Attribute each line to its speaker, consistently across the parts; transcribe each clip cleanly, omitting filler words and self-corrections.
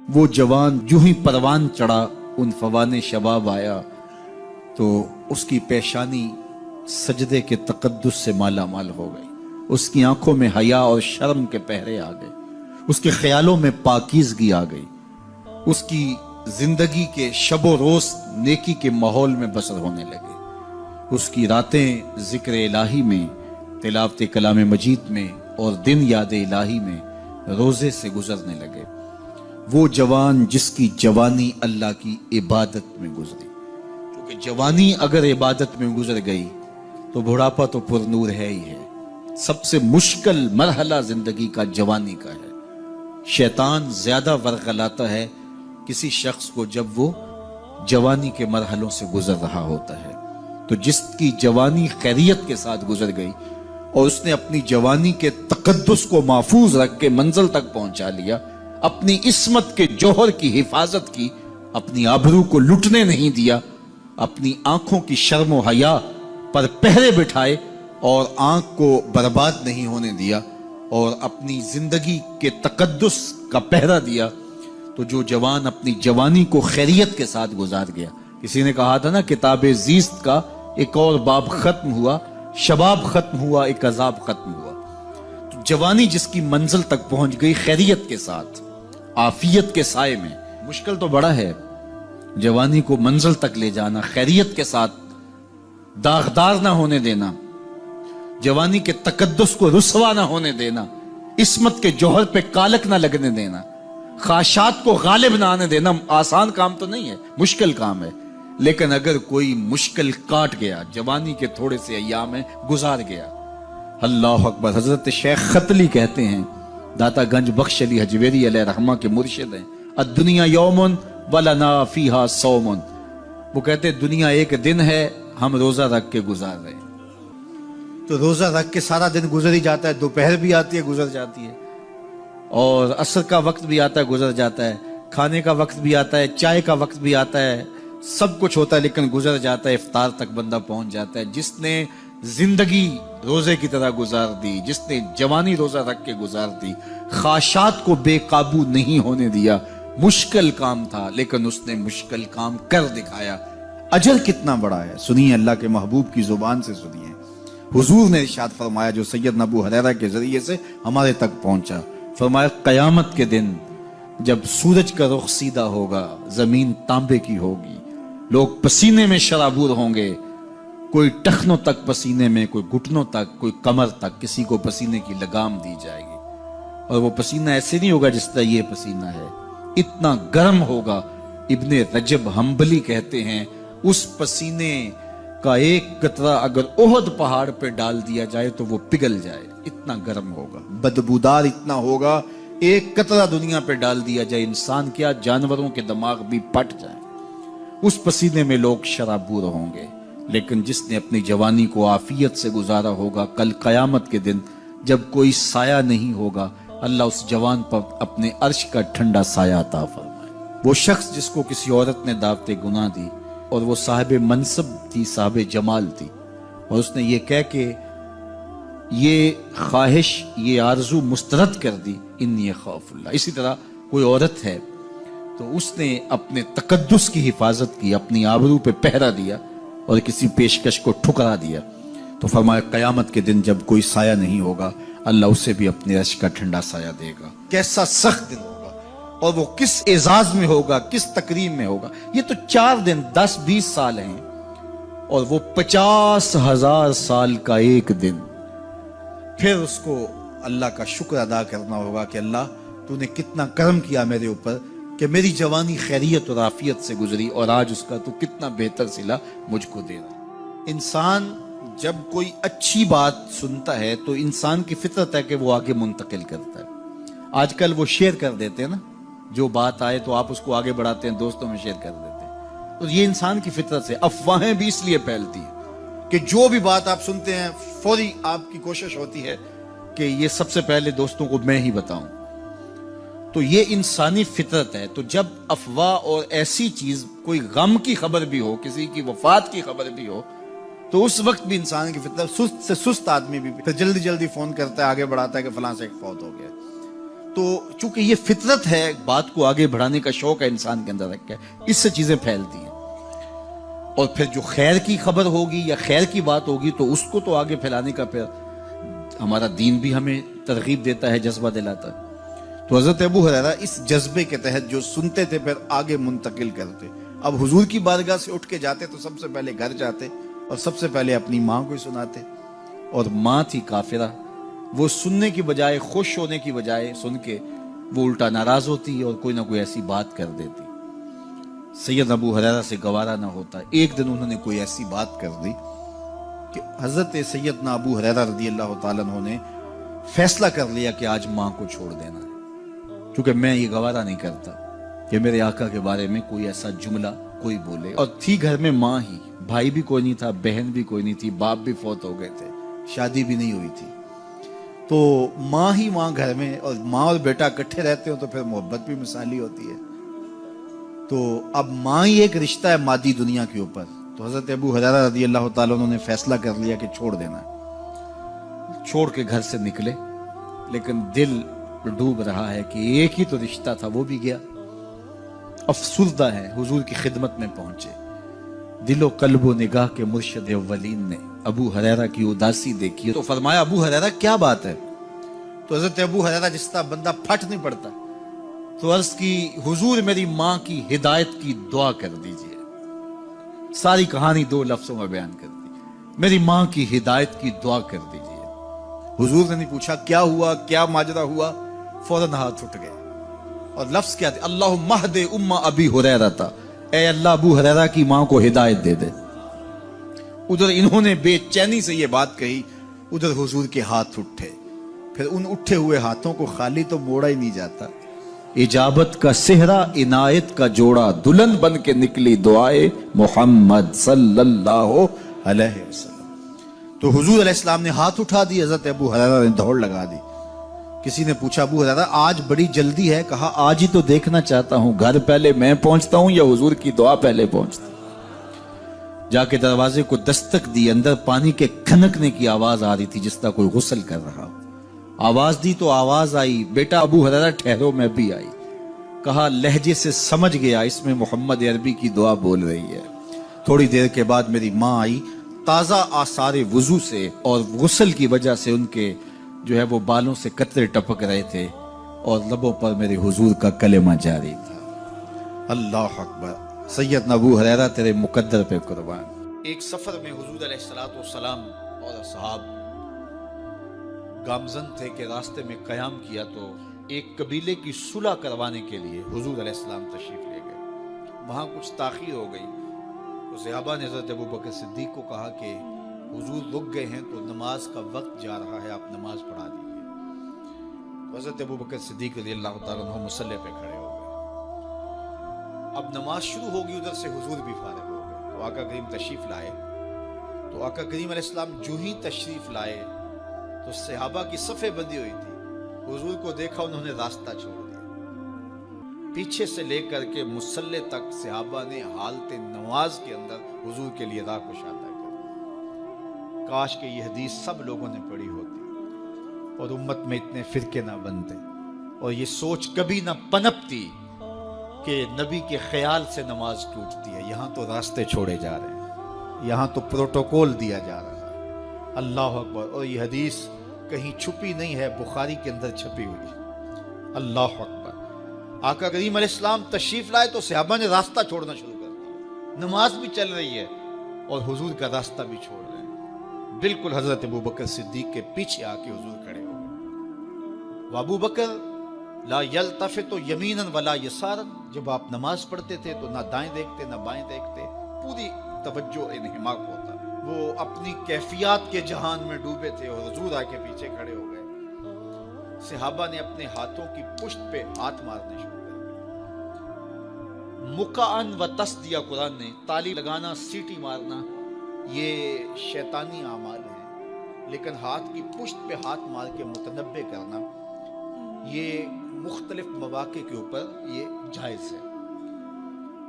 Speaker 1: وہ جوان جو ہی پروان چڑھا ان فوان شباب آیا تو اس کی پیشانی سجدے کے تقدس سے مالا مال ہو گئی، اس کی آنکھوں میں حیا اور شرم کے پہرے آ گئے، اس کے خیالوں میں پاکیزگی آ گئی، اس کی زندگی کے شب و روز نیکی کے ماحول میں بسر ہونے لگے، اس کی راتیں ذکر الہی میں، تلاوت کلام مجید میں اور دن یاد الہی میں روزے سے گزرنے لگے۔ وہ جوان جس کی جوانی اللہ کی عبادت میں گزری، کیونکہ جوانی اگر عبادت میں گزر گئی تو بڑھاپا تو پر نور ہے ہی ہے۔ سب سے مشکل مرحلہ زندگی کا جوانی کا ہے۔ شیطان زیادہ ورغلاتا ہے کسی شخص کو جب وہ جوانی کے مرحلوں سے گزر رہا ہوتا ہے۔ تو جس کی جوانی خیریت کے ساتھ گزر گئی اور اس نے اپنی جوانی کے تقدس کو محفوظ رکھ کے منزل تک پہنچا لیا، اپنی عصمت کے جوہر کی حفاظت کی، اپنی آبرو کو لٹنے نہیں دیا، اپنی آنکھوں کی شرم و حیا پر پہرے بٹھائے اور آنکھ کو برباد نہیں ہونے دیا اور اپنی زندگی کے تقدس کا پہرا دیا، تو جو جوان اپنی جوانی کو خیریت کے ساتھ گزار گیا۔ کسی نے کہا تھا نا، کتاب زیست کا ایک اور باب ختم ہوا، شباب ختم ہوا، ایک عذاب ختم ہوا۔ تو جوانی جس کی منزل تک پہنچ گئی خیریت کے ساتھ، عافیت کے سائے میں۔ مشکل تو بڑا ہے جوانی کو منزل تک لے جانا، خیریت کے ساتھ، داغدار نہ ہونے دینا، جوانی کے تقدس کو رسوا نہ ہونے دینا، عصمت کے جوہر پہ کالک نہ لگنے دینا، خواہشات کو غالب نہ آنے دینا۔ آسان کام تو نہیں ہے، مشکل کام ہے، لیکن اگر کوئی مشکل کاٹ گیا، جوانی کے تھوڑے سے ایام میں گزار گیا، اللہ اکبر۔ حضرت شیخ ختلی کہتے ہیں، داتا گنج بخش علی حجویری علیہ رحمہ کے مرشد ہیں، الدنیا یومن ولنا فیہا صومن۔ وہ کہتے ہیں دنیا ایک دن ہے، ہم روزہ رکھ کے گزار رہے ہیں۔ تو روزہ رکھ کے سارا دن گزر ہی جاتا ہے، دوپہر بھی آتی ہے گزر جاتی ہے، اور عصر کا وقت بھی آتا ہے گزر جاتا ہے، کھانے کا وقت بھی آتا ہے، چائے کا وقت بھی آتا ہے، سب کچھ ہوتا ہے لیکن گزر جاتا ہے، افطار تک بندہ پہنچ جاتا ہے۔ جس نے زندگی روزے کی طرح گزار دی، جس نے جوانی روزہ رکھ کے گزار دی، خواہشات کو بے قابو نہیں ہونے دیا، مشکل کام تھا لیکن اس نے مشکل کام کر دکھایا۔ اجر کتنا بڑا ہے، سنیے اللہ کے محبوب کی زبان سے سنیے۔ حضور نے ارشاد فرمایا جو سید ابو ہریرہ کے ذریعے سے ہمارے تک پہنچا، فرمایا قیامت کے دن جب سورج کا رخ سیدھا ہوگا، زمین تانبے کی ہوگی، لوگ پسینے میں شرابور ہوں گے، کوئی ٹخنوں تک پسینے میں، کوئی گھٹنوں تک، کوئی کمر تک، کسی کو پسینے کی لگام دی جائے گی، اور وہ پسینہ ایسے نہیں ہوگا جس طرح یہ پسینہ ہے، اتنا گرم ہوگا۔ ابن رجب حنبلی کہتے ہیں اس پسینے کا ایک قطرہ اگر احد پہاڑ پہ ڈال دیا جائے تو وہ پگھل جائے، اتنا گرم ہوگا، بدبودار اتنا ہوگا، ایک قطرہ دنیا پہ ڈال دیا جائے، انسان کیا جانوروں کے دماغ بھی پھٹ جائیں، اس پسینے میں لوگ شرابور ہوں گے۔ لیکن جس نے اپنی جوانی کو عافیت سے گزارا ہوگا، کل قیامت کے دن جب کوئی سایہ نہیں ہوگا، اللہ اس جوان پر اپنے عرش کا ٹھنڈا سایہ عطا فرمائے۔ وہ شخص جس کو کسی عورت نے دعوت گناہ دی اور وہ صاحب منصب تھی، صاحب جمال تھی، اور اس نے یہ کہہ کے یہ خواہش، یہ آرزو مسترد کر دی، انی خاف اللہ۔ اسی طرح کوئی عورت ہے تو اس نے اپنے تقدس کی حفاظت کی، اپنی آبرو پہ پہرا دیا اور کسی پیشکش کو ٹھکرا دیا، تو فرمایا قیامت کے دن جب کوئی سایہ نہیں ہوگا، اللہ اسے بھی اپنے عرش کا ٹھنڈا سایہ دے گا۔ کیسا سخت دن ہوگا، اور وہ کس اعزاز میں ہوگا، کس تکریم میں ہوگا۔ یہ تو 4 دن 10-20 سال ہیں، اور وہ 50,000 سال کا ایک دن۔ پھر اس کو اللہ کا شکر ادا کرنا ہوگا کہ اللہ تو نے کتنا کرم کیا میرے اوپر کہ میری جوانی خیریت اور عافیت سے گزری، اور آج اس کا تو کتنا بہتر صلہ مجھ کو دے رہا۔ انسان جب کوئی اچھی بات سنتا ہے تو انسان کی فطرت ہے کہ وہ آگے منتقل کرتا ہے۔ آج کل وہ شیئر کر دیتے ہیں نا، جو بات آئے تو آپ اس کو آگے بڑھاتے ہیں، دوستوں میں شیئر کر دیتے ہیں۔ تو یہ انسان کی فطرت سے افواہیں بھی اس لیے پھیلتی ہیں کہ جو بھی بات آپ سنتے ہیں فوری آپ کی کوشش ہوتی ہے کہ یہ سب سے پہلے دوستوں کو میں ہی بتاؤں۔ تو یہ انسانی فطرت ہے۔ تو جب افواہ اور ایسی چیز، کوئی غم کی خبر بھی ہو، کسی کی وفات کی خبر بھی ہو، تو اس وقت بھی انسان کی فطرت، سست سے سست آدمی بھی پھر جلدی جلدی فون کرتا ہے، آگے بڑھاتا ہے کہ فلاں سے ایک فوت ہو گیا۔ تو چونکہ یہ فطرت ہے، بات کو آگے بڑھانے کا شوق ہے انسان کے اندر رکھا ہے، اس سے چیزیں پھیلتی ہیں، اور پھر جو خیر کی خبر ہوگی یا خیر کی بات ہوگی تو اس کو تو آگے پھیلانے کا پھر ہمارا دین بھی ہمیں ترغیب دیتا ہے، جذبہ دلاتا ہے۔ تو حضرت ابو ہریرہ اس جذبے کے تحت جو سنتے تھے پھر آگے منتقل کرتے۔ اب حضور کی بارگاہ سے اٹھ کے جاتے تو سب سے پہلے گھر جاتے اور سب سے پہلے اپنی ماں کو سناتے، اور ماں تھی کافرہ، وہ سننے کی بجائے، خوش ہونے کی بجائے سن کے وہ الٹا ناراض ہوتی اور کوئی نہ کوئی ایسی بات کر دیتی۔ سید ابو ہریرہ سے گوارا نہ ہوتا، ایک دن انہوں نے کوئی ایسی بات کر دی کہ حضرت سیدنا ابو ہریرہ رضی اللہ تعالیٰ عنہ نے فیصلہ کر لیا کہ آج ماں کو چھوڑ دینا ہے، کیونکہ میں یہ گوارا نہیں کرتا کہ میرے آقا کے بارے میں کوئی ایسا جملہ کوئی بولے۔ اور تھی گھر میں ماں ہی، بھائی بھی کوئی نہیں تھا، بہن بھی کوئی نہیں تھی، باپ بھی فوت ہو گئے تھے، شادی بھی نہیں ہوئی تھی، تو ماں ہی ماں گھر میں، اور ماں اور بیٹا اکٹھے رہتے ہو تو پھر محبت بھی مثالی ہوتی ہے۔ تو اب ماں ہی ایک رشتہ ہے مادی دنیا کے اوپر، تو حضرت ابو ہریرہ رضی اللہ تعالیٰ عنہ نے فیصلہ کر لیا کہ چھوڑ دینا ہے۔ چھوڑ کے گھر سے نکلے، لیکن دل ڈوب رہا ہے کہ ایک ہی تو رشتہ تھا وہ بھی گیا۔ افسردہ ہے، حضور کی خدمت میں پہنچے، دل و قلب و نگاہ کے مرشد اولین نے ابو ہریرہ کی اداسی دیکھی تو فرمایا ابو ہریرہ کیا بات ہے؟ تو حضرت ابو ہریرہ جس طرح بندہ پھٹ نہیں پڑتا، تو عرض کی حضور میری ماں کی ہدایت کی دعا کر دیجئے۔ ساری کہانی 2 لفظوں میں بیان کر دی، میری ماں کی ہدایت کی دعا کر دیجئے۔ حضور نے نہیں پوچھا کیا ہوا، کیا ماجرا ہوا، فوراً ہاتھ اٹھ گئے، اور لفظ کیا تھے؟ اللہم اہد ام ابی ہریرہ تھا، اے اللہ ابو ہریرہ کی ماں کو ہدایت دے دے۔ ادھر انہوں نے بے چینی سے یہ بات کہی، ادھر حضور کے ہاتھ اٹھے، پھر ان اٹھے ہوئے ہاتھوں کو خالی تو موڑا ہی نہیں جاتا۔ اجابت کا صحرا، عنایت کا جوڑا، دلہن بن کے نکلی دعائے محمد صلی اللہ علیہ وسلم۔ تو حضور علیہ السلام نے ہاتھ اٹھا دی، حضرت ابو ہریرہ نے دوڑ لگا دی۔ کسی نے پوچھا ابو ہریرہ آج بڑی جلدی ہے؟ کہا آج ہی تو دیکھنا چاہتا ہوں، گھر پہلے میں پہنچتا ہوں یا حضور کی دعا پہلے پہنچتا ہوں؟ جا کے دروازے کو دستک دی، اندر پانی کے کھنکنے کی آواز آ رہی تھی جس طرح کوئی غسل کر رہا ہو۔ آواز دی تو آواز آئی، بیٹا ابو ہریرہ ٹھہرو، میں بھی آئی۔ کہا لہجے سے سمجھ گیا اس میں محمد عربی کی دعا بول رہی ہے۔ تھوڑی دیر کے بعد میری ماں آئی، تازہ آثار وضو سے اور غسل کی وجہ سے ان کے جو ہے وہ بالوں سے قطرے ٹپک رہے تھے، اور لبوں پر میرے حضور کا کلمہ جاری تھا۔ اللہ اکبر، سیدنا ابو ہریرہ تیرے مقدر پہ قربان۔ ایک سفر میں حضور علیہ السلام اور اصحاب گامزن تھے کہ راستے میں قیام کیا، تو ایک قبیلے کی صلح کروانے کے لیے حضور علیہ السلام تشریف لے گئے۔ وہاں کچھ تاخیر ہو گئی تو صحابہ نے حضرت ابوبکر صدیق کو کہا کہ حضور رک گئے ہیں تو نماز کا وقت جا رہا ہے، آپ نماز پڑھا دیجیے۔ تو حضرت ابوبکر صدیق رضی اللہ تعالیٰ عنہ مصلی پہ کھڑے ہو گئے۔ اب نماز شروع ہوگی، ادھر سے حضور بھی فارغ ہو گئے، تو آقا کریم تشریف لائے۔ تو آقا کریم علیہ السلام جو ہی تشریف لائے تو صحابہ کی صفیں بندی ہوئی تھی، حضور کو دیکھا انہوں نے راستہ چھوڑ دیا، پیچھے سے لے کر کے مصلی تک صحابہ نے حالت نماز کے اندر حضور کے لیے راہ کشادہ کر۔ کاش کہ یہ حدیث سب لوگوں نے پڑھی ہوتی اور امت میں اتنے فرقے نہ بنتے، اور یہ سوچ کبھی نہ پنپتی کہ نبی کے خیال سے نماز ٹوٹتی ہے۔ یہاں تو راستے چھوڑے جا رہے ہیں، یہاں تو پروٹوکول دیا جا رہا ہے۔ اللہ اکبر، اور یہ حدیث کہیں چھپی نہیں ہے، بخاری کے اندر چھپی ہوئی۔ اللہ اکبر، آقا کریم علیہ السلام تشریف لائے تو صحابہ نے راستہ چھوڑنا شروع کر دیا، نماز بھی چل رہی ہے اور حضور کا راستہ بھی چھوڑ رہے ہیں۔ بالکل حضرت ابوبکر صدیق کے پیچھے آ کے حضور کھڑے ہو گئے۔ وابو بکر لا یلتفت یمینا ولا یسارا، جب آپ نماز پڑھتے تھے تو نہ دائیں دیکھتے نہ بائیں دیکھتے، پوری توجہ انہماک ہوتا۔ وہ اپنی کیفیات کے جہان میں ڈوبے تھے اور حضور آ کے پیچھے کھڑے ہو گئے۔ صحابہ نے اپنے ہاتھوں کی پشت پہ ہاتھ مارنے شروع کر دیے۔ مکعن و تصدیہ، قرآن نے تالی لگانا، سیٹی مارنا، یہ شیطانی اعمال ہیں، لیکن ہاتھ کی پشت پہ ہاتھ مار کے متنبع کرنا یہ مختلف مواقع کے اوپر یہ جائز ہے۔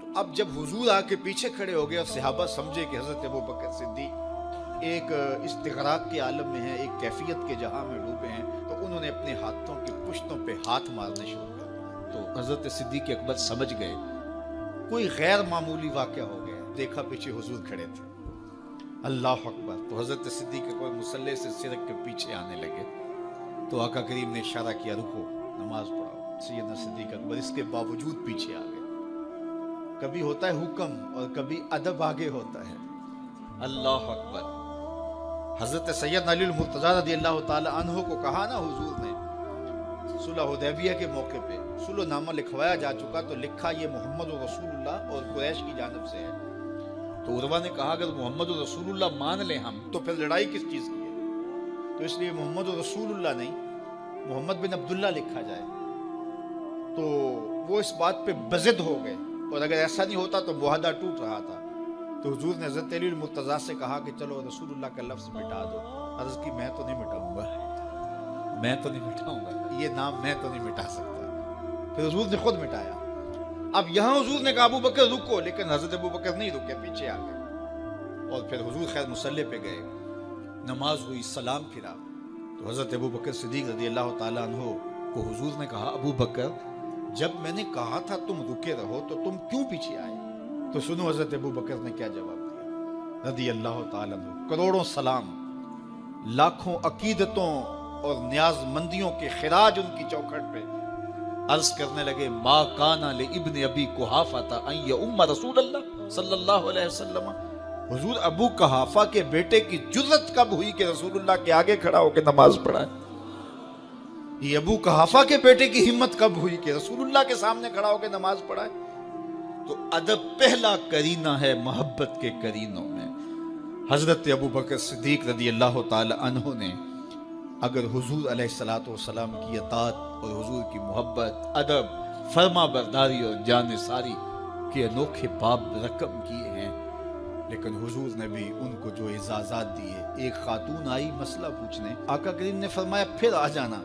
Speaker 1: تو اب جب حضور آ کے پیچھے کھڑے ہو گئے اور صحابہ سمجھے کہ حضرت ابوبکر صدیق ایک استغراق کے عالم میں ہیں، ایک کیفیت کے جہاں میں ڈوبے ہیں، تو انہوں نے اپنے ہاتھوں کی پشت پشتوں پہ ہاتھ مارنے شروع کر دیے۔ تو حضرت صدیق اکبر سمجھ گئے کوئی غیر معمولی واقعہ ہو گیا۔ دیکھا پیچھے حضور کھڑے تھے، اللہ اکبر۔ تو حضرت صدیق اکبر مصلی سے سرک کے پیچھے آنے لگے تو آقا کریم نے اشارہ کیا رکو نماز پڑھاؤ۔ سیدنا صدیق اکبر اس کے باوجود پیچھے آ گئے۔ کبھی ہوتا ہے حکم اور کبھی ادب آگے ہوتا ہے، اللہ اکبر۔ حضرت سیدنا علی المرتضیٰ رضی اللہ تعالی عنہ کو کہا نا حضور نے صلح حدیبیہ کے موقع پہ صلح نامہ لکھوایا جا چکا تو لکھا یہ محمد رسول اللہ اور قریش کی جانب سے ہے۔ تو عروہ نے کہا اگر محمد رسول اللہ مان لیں ہم تو پھر لڑائی کس چیز کی ہے؟ تو اس لیے محمد رسول اللہ نہیں محمد بن عبداللہ لکھا جائے۔ تو وہ اس بات پہ بضد ہو گئے، اور اگر ایسا نہیں ہوتا تو معاہدہ ٹوٹ رہا تھا۔ تو حضور نے حضرت علی المرتضیٰ سے کہا کہ چلو رسول اللہ کا لفظ مٹا دو۔ عرض کی میں تو نہیں مٹاؤں گا، میں تو نہیں مٹاؤں گا، یہ نام میں تو نہیں مٹا سکتا۔ پھر حضور نے خود مٹایا۔ اب یہاں حضور نے کہا ابو بکر رکو، لیکن حضرت ابو بکر نہیں رکے، پیچھے آ گئے۔ اور پھر حضور خیر مصلی پہ گئے، نماز ہوئی، سلام پھرا تو حضرت ابو بکر صدیق رضی اللہ تعالیٰ عنہ کو حضور نے کہا ابو بکر جب میں نے کہا تھا تم رکے رہو تو تم کیوں پیچھے آئے؟ تو سنو حضرت ابو بکر نے کیا جواب دیا رضی اللہ تعالیٰ عنہ۔ کروڑوں سلام، لاکھوں عقیدتوں اور نیاز مندیوں کے خراج ان کی چوکھٹ پہ عرض کرنے لگے ما کانا لابن ابی قحافہ ان یؤم رسول اللہ صلی اللہ علیہ وسلم۔ حضور ابو قحافہ کے بیٹے کی جرت کب ہوئی کہ رسول اللہ کے آگے کھڑا ہو کے نماز پڑھائے؟ یہ ابو قحافہ کے بیٹے کی ہمت کب ہوئی کہ رسول اللہ کے سامنے کھڑا ہو کے نماز پڑھائے؟ تو ادب پہلا کرینہ ہے محبت کے کرینوں میں۔ حضرت ابو بکر صدیق رضی اللہ تعالی عنہ نے اگر حضور علیہ الصلوۃ والسلام کی اطاعت اور حضور کی محبت، ادب، فرما برداری اور جانثاری کے انوکھے باب رقم کیے ہیں، لیکن حضور نے بھی ان کو جو اعزازات دیے۔ ایک خاتون آئی مسئلہ پوچھنے، آقا کریم نے فرمایا پھر آ جانا۔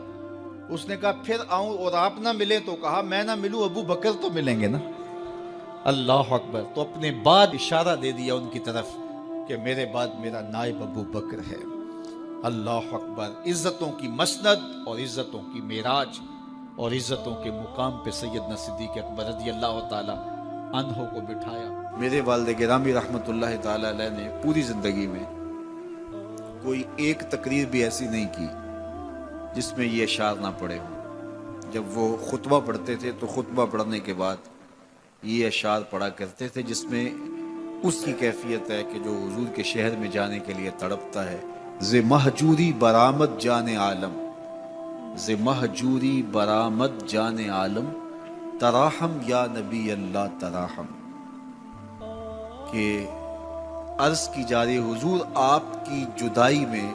Speaker 1: اس نے کہا پھر آؤں اور آپ نہ ملیں؟ تو کہا میں نہ ملوں ابو بکر تو ملیں گے نا، اللہ اکبر۔ تو اپنے بعد اشارہ دے دیا ان کی طرف کہ میرے بعد میرا نائب ابو بکر ہے، اللہ اکبر۔ عزتوں کی مسند اور عزتوں کی معراج اور عزتوں کے مقام پہ سیدنا صدیق اکبر رضی اللہ تعالی عنہ کو بٹھایا۔ میرے والد گرامی رحمت اللہ تعالی علیہ نے پوری زندگی میں کوئی ایک تقریر بھی ایسی نہیں کی جس میں یہ اشعار نہ پڑے ہوں۔ جب وہ خطبہ پڑھتے تھے تو خطبہ پڑھنے کے بعد یہ اشعار پڑھا کرتے تھے، جس میں اس کی کیفیت ہے کہ جو حضور کے شہر میں جانے کے لیے تڑپتا ہے۔ ز مہجوری برآمد جان عالم، ز مہجوری برآمد جان عالم، تراحم یا نبی اللہ تراحم۔ کہ عرض کی جا رہی حضور آپ کی جدائی میں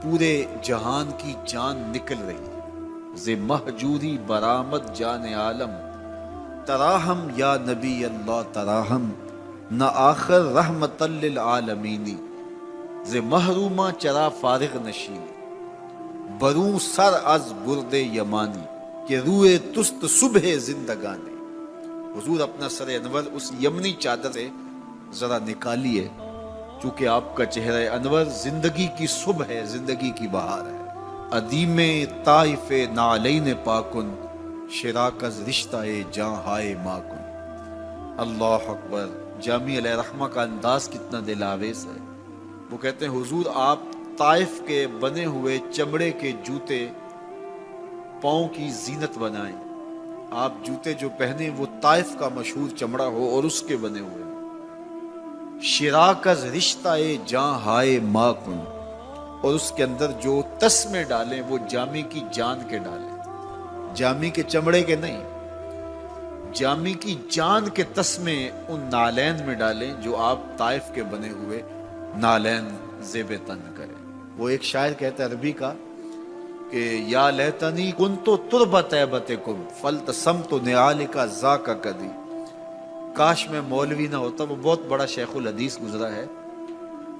Speaker 1: پورے جہان کی جان نکل رہی ہے۔ ز مہجوری برآمد جان عالم، تراحم یا نبی اللہ تراحم، نہ آخر رحمت للعالمین، ز محرومہ چرا فارغ نشینی، بروں سر از برد یمانی، کہ روئے تست صبح زندگانی۔ حضور اپنا سر انور اس یمنی چادر سے ذرا نکالیے، چونکہ آپ کا چہرہ انور زندگی کی صبح ہے، زندگی کی بہار ہے۔ ادیم طائف نعلین پاکن، شراک از رشتہ جاں ہائے ماکن۔ اللہ اکبر۔ جامی علیہ رحمہ کا انداز کتنا دل آویز ہے۔ وہ کہتے ہیں حضور آپ طائف کے بنے ہوئے چمڑے کے جوتے پاؤں کی زینت بنائیں۔ آپ جوتے جو پہنے وہ طائف کا مشہور چمڑا ہو اور اس کے بنے ہوئے۔ شراک از رشتہ جاں ہائے ماکن، اور اس کے اندر جو تسمے ڈالیں وہ جامی کی جان کے ڈالیں، جامی کے چمڑے کے نہیں، جامی کی جان کے تسمے ان نالین میں ڈالیں جو آپ طائف کے بنے ہوئے نالین زیب تن کریں۔ وہ ایک شاعر کہتا ہے عربی کا کہ یا لیتنی کنتو تربت ایبتکم فلتسمت نعالک ذاک کدی، کاش میں مولوی نہ ہوتا۔ وہ بہت بڑا شیخ الحدیث گزرا ہے،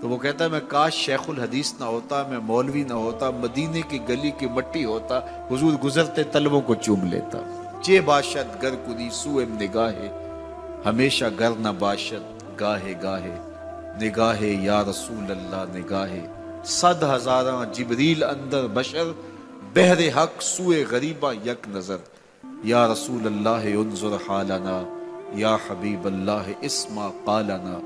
Speaker 1: تو وہ کہتا ہے میں کاش شیخ الحدیث نہ ہوتا، میں مولوی نہ ہوتا، مدینے کی گلی کی مٹی ہوتا، حضور گزرتے تلووں کو چوم لیتا۔ چے باشد گر کنی سوئم نگاہے، ہمیشہ گر نہ باشد گاہے گاہے، نگاہے یا رسول اللہ نگاہے، صد ہزاراں جبریل اندر بشر، بہر حق سوئے غریبہ یک نظر، یا رسول اللہ انظر حالنا، یا حبیب اللہ اسما قالنا،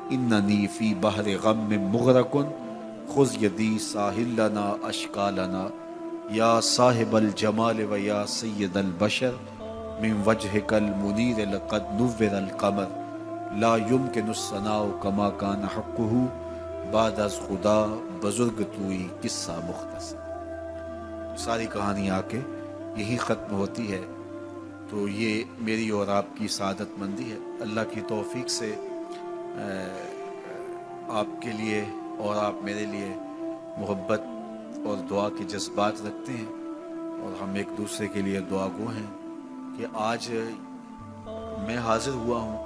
Speaker 1: اننی فی بحر غم مغرق خذ یدی ساحل لنا اشکالنا، یا صاحب الجمال و یا سید البشر من وجهک المنیر لقد نور القمر، لا يمكن الثناء كما كان حقه بعد از خدا بزرگ توئی قصہ مختصر۔ ساری کہانی آ کے یہی ختم ہوتی ہے۔ تو یہ میری اور آپ کی سعادت مندی ہے۔ اللہ کی توفیق سے آپ کے لیے اور آپ میرے لیے محبت اور دعا کے جذبات رکھتے ہیں، اور ہم ایک دوسرے کے لیے دعا گو ہیں کہ آج میں حاضر ہوا ہوں